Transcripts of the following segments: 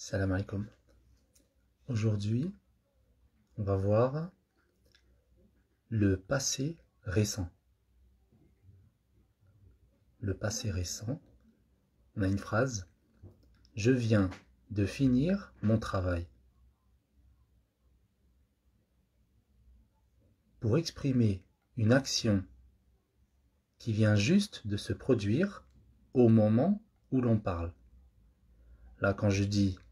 Salam alaikum. Aujourd'hui, on va voir le passé récent. Le passé récent, on a une phrase « Je viens de finir mon travail ». Pour exprimer une action qui vient juste de se produire au moment où l'on parle. Là, quand je dis «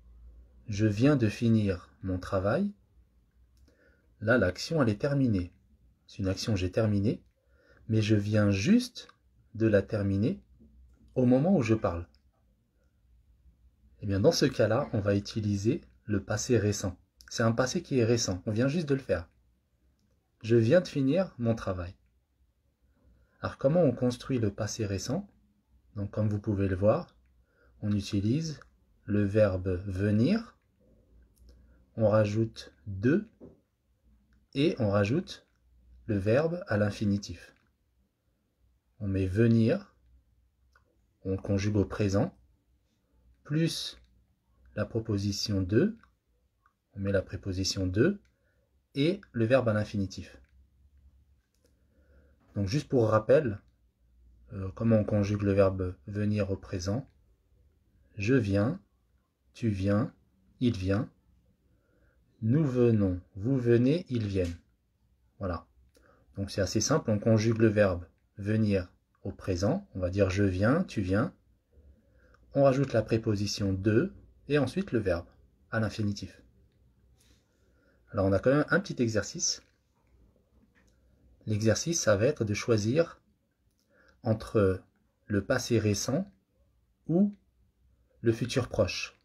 Je viens de finir mon travail », là, l'action, elle est terminée. C'est une action que j'ai terminée, mais je viens juste de la terminer au moment où je parle. Et bien, dans ce cas-là, on va utiliser le passé récent. C'est un passé qui est récent, on vient juste de le faire. Je viens de finir mon travail. Alors, comment on construit le passé récent? Donc, comme vous pouvez le voir, on utilise le verbe venir, on rajoute de et on rajoute le verbe à l'infinitif. On met venir, on conjugue au présent, plus la proposition de, on met la préposition de et le verbe à l'infinitif. Donc juste pour rappel, comment on conjugue le verbe venir au présent? Je viens, tu viens, il vient, nous venons, vous venez, ils viennent. Voilà. Donc c'est assez simple, on conjugue le verbe venir au présent, on va dire je viens, tu viens, on rajoute la préposition de et ensuite le verbe à l'infinitif. Alors on a quand même un petit exercice. L'exercice, ça va être de choisir entre le passé récent ou le futur proche.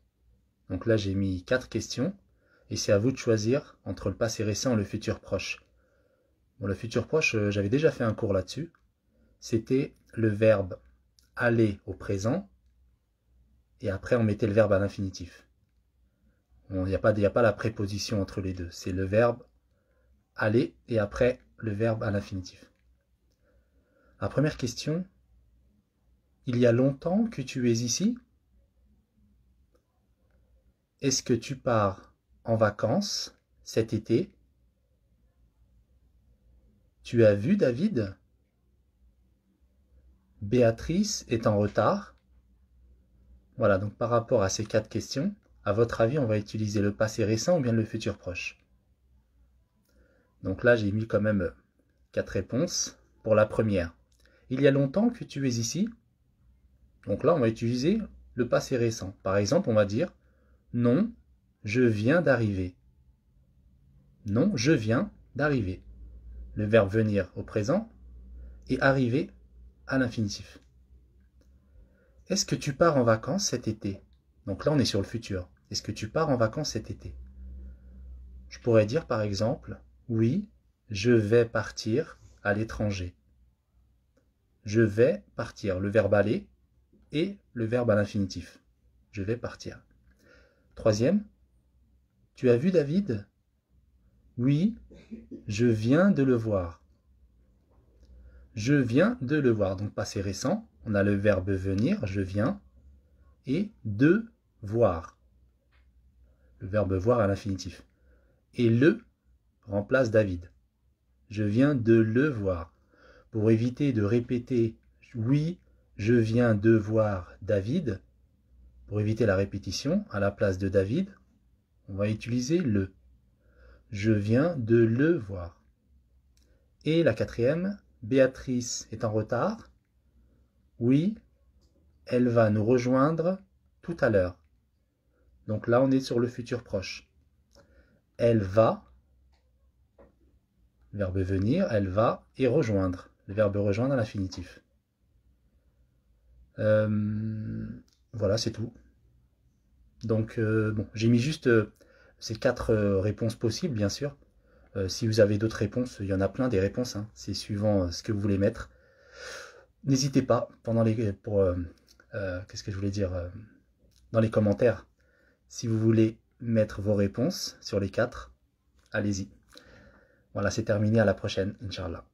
Donc là, j'ai mis 4 questions et c'est à vous de choisir entre le passé récent et le futur proche. Bon, le futur proche, j'avais déjà fait un cours là-dessus. C'était le verbe aller au présent et après on mettait le verbe à l'infinitif. Il n'y a pas la préposition entre les deux. C'est le verbe aller et après le verbe à l'infinitif. La première question, il y a longtemps que tu es ici? Est-ce que tu pars en vacances cet été? Tu as vu David? Béatrice est en retard. Voilà, donc par rapport à ces 4 questions, à votre avis, on va utiliser le passé récent ou bien le futur proche? Donc là, j'ai mis quand même 4 réponses. Pour la première, il y a longtemps que tu es ici? Donc là, on va utiliser le passé récent. Par exemple, on va dire non, je viens d'arriver. Non, je viens d'arriver. Le verbe venir au présent et arriver à l'infinitif. Est-ce que tu pars en vacances cet été? Donc là, on est sur le futur. Est-ce que tu pars en vacances cet été? Je pourrais dire par exemple, oui, je vais partir à l'étranger. Je vais partir, le verbe aller et le verbe à l'infinitif. Je vais partir. Troisième, tu as vu David? Oui, je viens de le voir. Je viens de le voir, donc passé récent. On a le verbe venir, je viens, et de voir. Le verbe voir à l'infinitif. Et le remplace David. Je viens de le voir. Pour éviter de répéter oui, je viens de voir David, pour éviter la répétition, à la place de David, on va utiliser le. Je viens de le voir. Et la quatrième, Béatrice est en retard. Oui, elle va nous rejoindre tout à l'heure. Donc là, on est sur le futur proche. Elle va, verbe venir, elle va, et rejoindre, le verbe rejoindre à l'infinitif. Voilà, c'est tout. Donc, bon, j'ai mis juste ces 4 réponses possibles, bien sûr. Si vous avez d'autres réponses, il y en a plein des réponses, hein. C'est suivant ce que vous voulez mettre. N'hésitez pas pendant qu'est-ce que je voulais dire dans les commentaires. Si vous voulez mettre vos réponses sur les 4, allez-y. Voilà, c'est terminé, à la prochaine, Inch'Allah.